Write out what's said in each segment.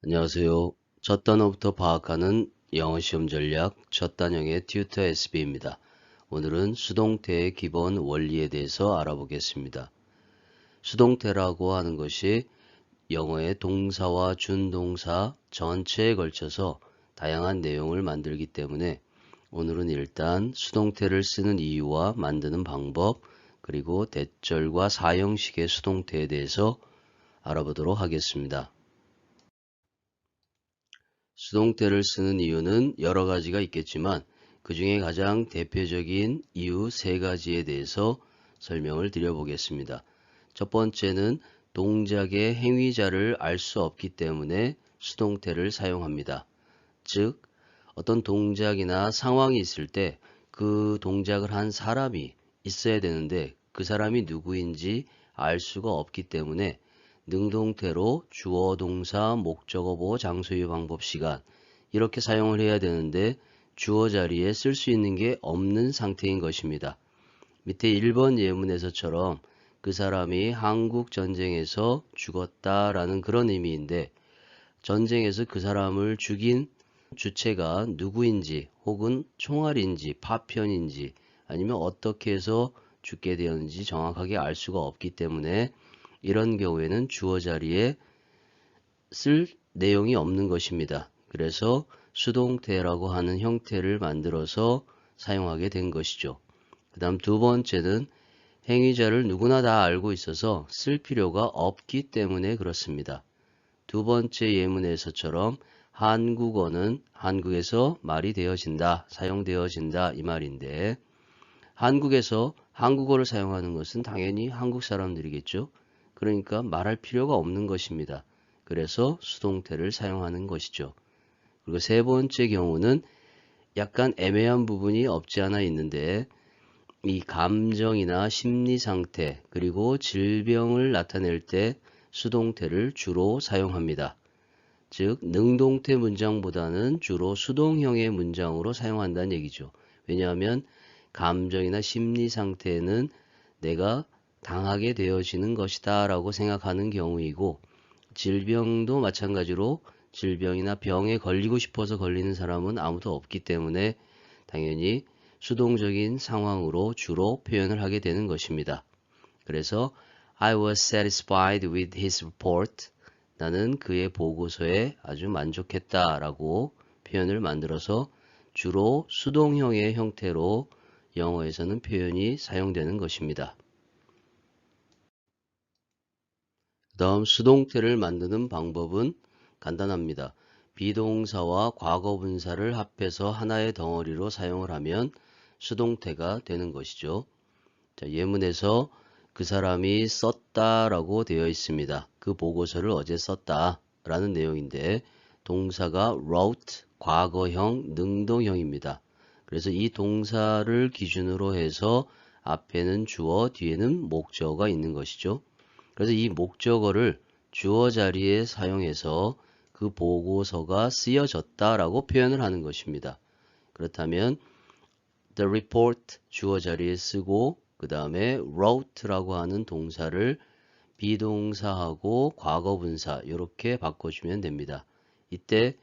안녕하세요. 첫 단어부터 파악하는 영어 시험 전략 첫 단형의 튜터 SB입니다. 오늘은 수동태의 기본 원리에 대해서 알아보겠습니다. 수동태라고 하는 것이 영어의 동사와 준동사 전체에 걸쳐서 다양한 내용을 만들기 때문에 오늘은 일단 수동태를 쓰는 이유와 만드는 방법, 그리고 대절과 사형식의 수동태에 대해서 알아보도록 하겠습니다. 수동태를 쓰는 이유는 여러 가지가 있겠지만 그 중에 가장 대표적인 이유 세 가지에 대해서 설명을 드려보겠습니다. 첫 번째는 동작의 행위자를 알 수 없기 때문에 수동태를 사용합니다. 즉, 어떤 동작이나 상황이 있을 때 그 동작을 한 사람이 있어야 되는데 그 사람이 누구인지 알 수가 없기 때문에 능동태로 주어, 동사, 목적어, 보호, 장소유, 방법, 시간 이렇게 사용을 해야 되는데 주어 자리에 쓸 수 있는 게 없는 상태인 것입니다. 밑에 1번 예문에서처럼 그 사람이 한국 전쟁에서 죽었다라는 그런 의미인데 전쟁에서 그 사람을 죽인 주체가 누구인지 혹은 총알인지 파편인지 아니면 어떻게 해서 죽게 되었는지 정확하게 알 수가 없기 때문에 이런 경우에는 주어 자리에 쓸 내용이 없는 것입니다. 그래서 수동태라고 하는 형태를 만들어서 사용하게 된 것이죠. 그 다음 두 번째는 행위자를 누구나 다 알고 있어서 쓸 필요가 없기 때문에 그렇습니다. 두 번째 예문에서처럼 한국어는 한국에서 말이 되어진다, 사용되어진다 이 말인데 한국에서 한국어를 사용하는 것은 당연히 한국 사람들이겠죠. 그러니까 말할 필요가 없는 것입니다. 그래서 수동태를 사용하는 것이죠. 그리고 세 번째 경우는 약간 애매한 부분이 없지 않아 있는데 이 감정이나 심리 상태 그리고 질병을 나타낼 때 수동태를 주로 사용합니다. 즉 능동태 문장보다는 주로 수동형의 문장으로 사용한다는 얘기죠. 왜냐하면 감정이나 심리 상태는 내가 당하게 되어지는 것이다 라고 생각하는 경우이고 질병도 마찬가지로 질병이나 병에 걸리고 싶어서 걸리는 사람은 아무도 없기 때문에 당연히 수동적인 상황으로 주로 표현을 하게 되는 것입니다. 그래서 I was satisfied with his report. 나는 그의 보고서에 아주 만족했다라고 표현을 만들어서 주로 수동형의 형태로 영어에서는 표현이 사용되는 것입니다. 다음 수동태를 만드는 방법은 간단합니다. 비동사와 과거분사를 합해서 하나의 덩어리로 사용을 하면 수동태가 되는 것이죠. 자, 예문에서 그 사람이 썼다라고 되어 있습니다. 그 보고서를 어제 썼다 라는 내용인데 동사가 wrote, 과거형, 능동형입니다. 그래서 이 동사를 기준으로 해서 앞에는 주어, 뒤에는 목적어가 있는 것이죠. 그래서 이 목적어를 주어 자리에 사용해서 그 보고서가 쓰여졌다라고 표현을 하는 것입니다. 그렇다면 the report 주어 자리에 쓰고 그 다음에 wrote라고 하는 동사를 비동사하고 과거분사 이렇게 바꿔주면 됩니다. 이때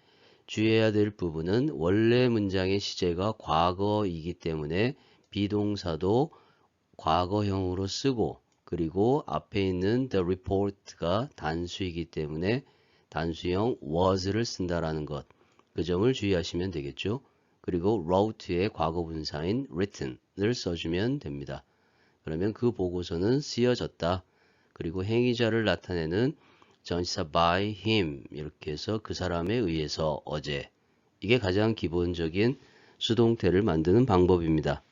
주의해야 될 부분은 원래 문장의 시제가 과거이기 때문에 비동사도 과거형으로 쓰고 그리고 앞에 있는 the report가 단수이기 때문에 단수형 was를 쓴다라는 것. 그 점을 주의하시면 되겠죠. 그리고 wrote의 과거분사인 written을 써주면 됩니다. 그러면 그 보고서는 쓰여졌다. 그리고 행위자를 나타내는 전치사 by him 이렇게 해서 그 사람에 의해서 어제 이게 가장 기본적인 수동태를 만드는 방법입니다.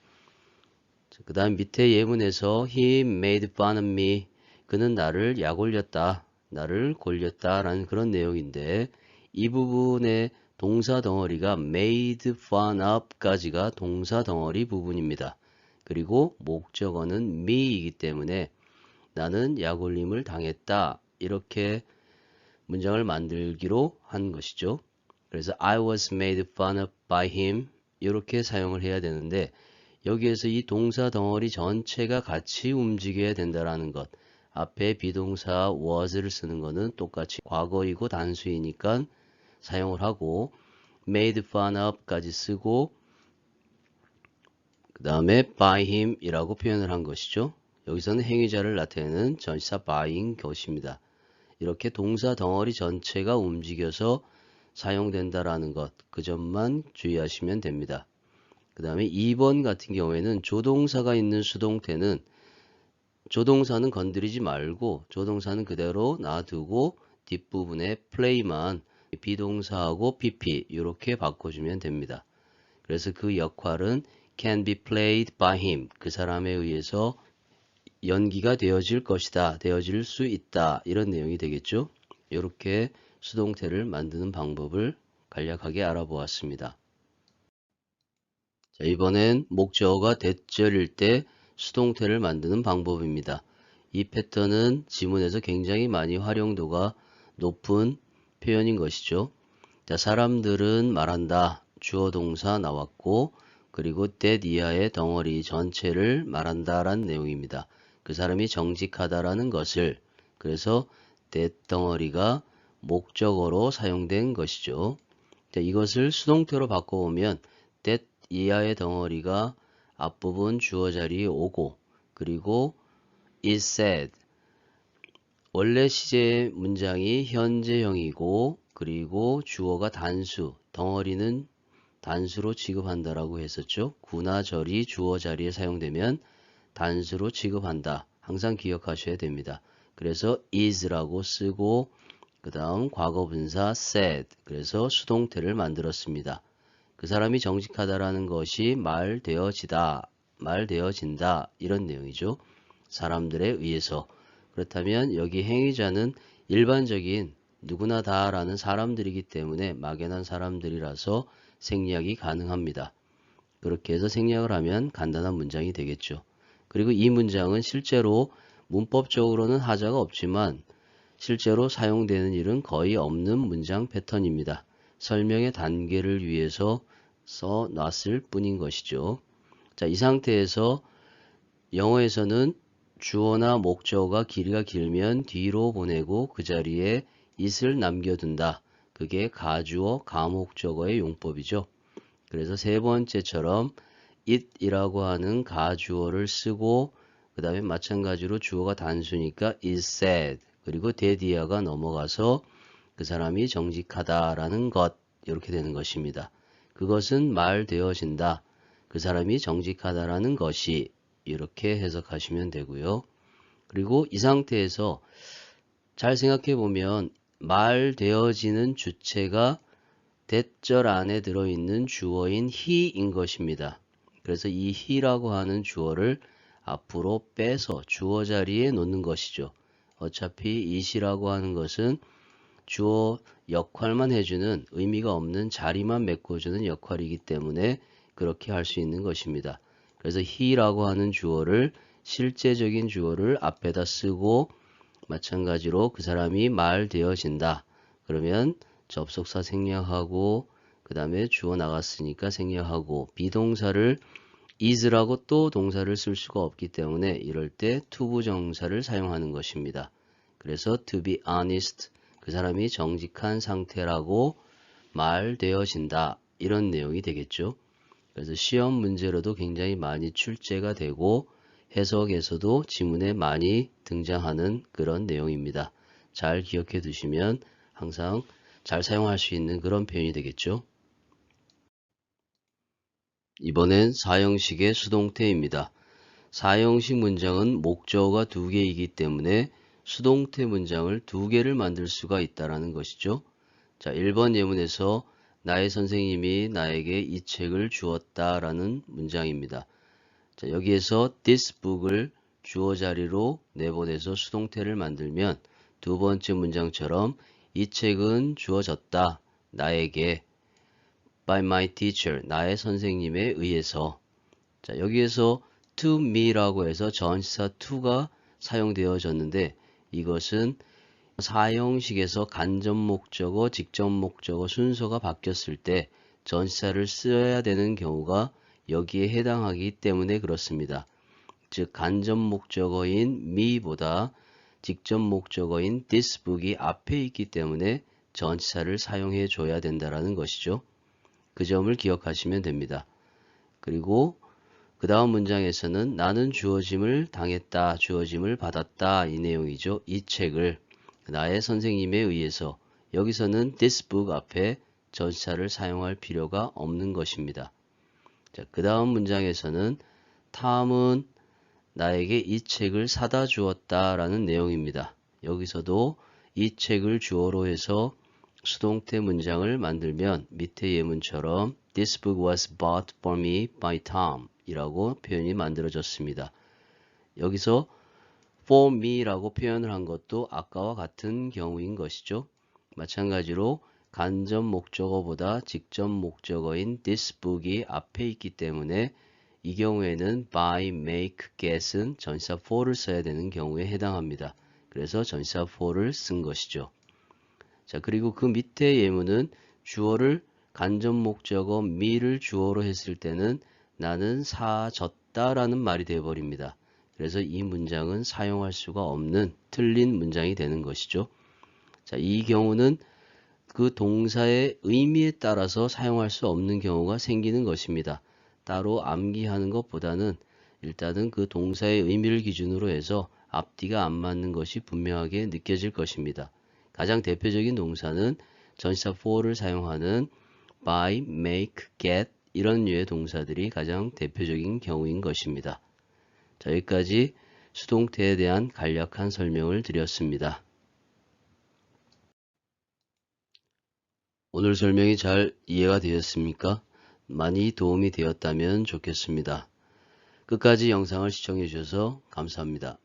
그 다음 밑에 예문에서 he made fun of me 그는 나를 약올렸다 나를 골렸다 라는 그런 내용인데 이 부분의 동사 덩어리가 made fun of 까지가 동사 덩어리 부분입니다. 그리고 목적어는 me이기 때문에 나는 약올림을 당했다 이렇게 문장을 만들기로 한 것이죠. 그래서 I was made fun of by him 이렇게 사용을 해야 되는데 여기에서 이 동사 덩어리 전체가 같이 움직여야 된다는 것. 앞에 비동사 was를 쓰는 거는 똑같이 과거이고 단수이니까 사용을 하고 made fun of까지 쓰고 그 다음에 by him 이라고 표현을 한 것이죠. 여기서는 행위자를 나타내는 전치사 by인 것입니다. 이렇게 동사 덩어리 전체가 움직여서 사용된다라는 것, 그 점만 주의하시면 됩니다. 그 다음에 2번 같은 경우에는 조동사가 있는 수동태는 조동사는 건드리지 말고 조동사는 그대로 놔두고 뒷부분에 play만 비동사하고 pp 이렇게 바꿔주면 됩니다. 그래서 그 역할은 can be played by him. 그 사람에 의해서 연기가 되어질 것이다. 되어질 수 있다. 이런 내용이 되겠죠. 이렇게 수동태를 만드는 방법을 간략하게 알아보았습니다. 자, 이번엔 목적어가 대절일 때 수동태를 만드는 방법입니다. 이 패턴은 지문에서 굉장히 많이 활용도가 높은 표현인 것이죠. 자, 사람들은 말한다. 주어 동사 나왔고 그리고 that 이하의 덩어리 전체를 말한다라는 내용입니다. 그 사람이 정직하다라는 것을 그래서 that 덩어리가 목적어로 사용된 것이죠. 자, 이것을 수동태로 바꿔보면 that 이하의 덩어리가 앞부분 주어 자리에 오고 그리고 is said 원래 시제 문장이 현재형이고 그리고 주어가 단수 덩어리는 단수로 취급한다라고 했었죠. 구나 절이 주어 자리에 사용되면 단수로 취급한다. 항상 기억하셔야 됩니다. 그래서 is라고 쓰고 그 다음 과거분사 said 그래서 수동태를 만들었습니다. 그 사람이 정직하다라는 것이 말되어진다 이런 내용이죠. 사람들에 의해서. 그렇다면 여기 행위자는 일반적인 누구나 다라는 사람들이기 때문에 막연한 사람들이라서 생략이 가능합니다. 그렇게 해서 생략을 하면 간단한 문장이 되겠죠. 그리고 이 문장은 실제로 문법적으로는 하자가 없지만 실제로 사용되는 일은 거의 없는 문장 패턴입니다. 설명의 단계를 위해서 써놨을 뿐인 것이죠. 자, 이 상태에서 영어에서는 주어나 목적어가 길이가 길면 뒤로 보내고 그 자리에 it을 남겨둔다. 그게 가주어, 가목적어의 용법이죠. 그래서 세 번째처럼 it이라고 하는 가주어를 쓰고 그 다음에 마찬가지로 주어가 단수니까 is said 그리고 that 이하가 넘어가서 그 사람이 정직하다라는 것 이렇게 되는 것입니다. 그것은 말되어진다. 그 사람이 정직하다라는 것이 이렇게 해석하시면 되고요. 그리고 이 상태에서 잘 생각해 보면 말되어지는 주체가 대절 안에 들어있는 주어인 he인 것입니다. 그래서 이 he라고 하는 주어를 앞으로 빼서 주어 자리에 놓는 것이죠. 어차피 it이라고 하는 것은 주어 역할만 해주는 의미가 없는 자리만 메꿔주는 역할이기 때문에 그렇게 할 수 있는 것입니다. 그래서 he라고 하는 주어를 실제적인 주어를 앞에다 쓰고 마찬가지로 그 사람이 말되어진다. 그러면 접속사 생략하고 그 다음에 주어 나갔으니까 생략하고 비동사를 is라고 또 동사를 쓸 수가 없기 때문에 이럴 때 투부정사를 사용하는 것입니다. 그래서 to be honest 그 사람이 정직한 상태라고 말되어진다. 이런 내용이 되겠죠. 그래서 시험 문제로도 굉장히 많이 출제가 되고 해석에서도 지문에 많이 등장하는 그런 내용입니다. 잘 기억해 두시면 항상 잘 사용할 수 있는 그런 표현이 되겠죠. 이번엔 4형식의 수동태입니다. 4형식 문장은 목적어가 2개이기 때문에 수동태 문장을 2개를 만들 수가 있다는 것이죠. 자, 1번 예문에서 나의 선생님이 나에게 이 책을 주었다라는 문장입니다. 자, 여기에서 this book을 주어 자리로 내보내서 수동태를 만들면 두 번째 문장처럼 이 책은 주어졌다. 나에게 by my teacher, 나의 선생님에 의해서. 자, 여기에서 to me라고 해서 전치사 to가 사용되어졌는데 이것은 사형식에서 간접 목적어, 직접 목적어 순서가 바뀌었을 때 전치사를 써야 되는 경우가 여기에 해당하기 때문에 그렇습니다. 즉 간접 목적어인 me보다 직접 목적어인 this book이 앞에 있기 때문에 전치사를 사용해 줘야 된다라는 것이죠. 그 점을 기억하시면 됩니다. 그리고 그 다음 문장에서는 나는 주어짐을 당했다, 주어짐을 받았다 이 내용이죠. 이 책을 나의 선생님에 의해서 여기서는 this book 앞에 전치사를 사용할 필요가 없는 것입니다. 자, 그 다음 문장에서는 탐은 나에게 이 책을 사다 주었다라는 내용입니다. 여기서도 이 책을 주어로 해서 수동태 문장을 만들면 밑에 예문처럼 This book was bought for me by Tom 이라고 표현이 만들어졌습니다. 여기서 for me라고 표현을 한 것도 아까와 같은 경우인 것이죠. 마찬가지로 간접 목적어보다 직접 목적어인 this book이 앞에 있기 때문에 이 경우에는 buy, make, get은 전치사 for를 써야 되는 경우에 해당합니다. 그래서 전치사 for를 쓴 것이죠. 자, 그리고 그 밑에 예문은 주어를 간접 목적어 me를 주어로 했을 때는 나는 사졌다라는 말이 되어버립니다. 그래서 이 문장은 사용할 수가 없는 틀린 문장이 되는 것이죠. 자, 이 경우는 그 동사의 의미에 따라서 사용할 수 없는 경우가 생기는 것입니다. 따로 암기하는 것보다는 일단은 그 동사의 의미를 기준으로 해서 앞뒤가 안 맞는 것이 분명하게 느껴질 것입니다. 가장 대표적인 동사는 전치사 for를 사용하는 buy, make, get 이런 류의 동사들이 가장 대표적인 경우인 것입니다. 자, 여기까지 수동태에 대한 간략한 설명을 드렸습니다. 오늘 설명이 잘 이해가 되었습니까? 많이 도움이 되었다면 좋겠습니다. 끝까지 영상을 시청해 주셔서 감사합니다.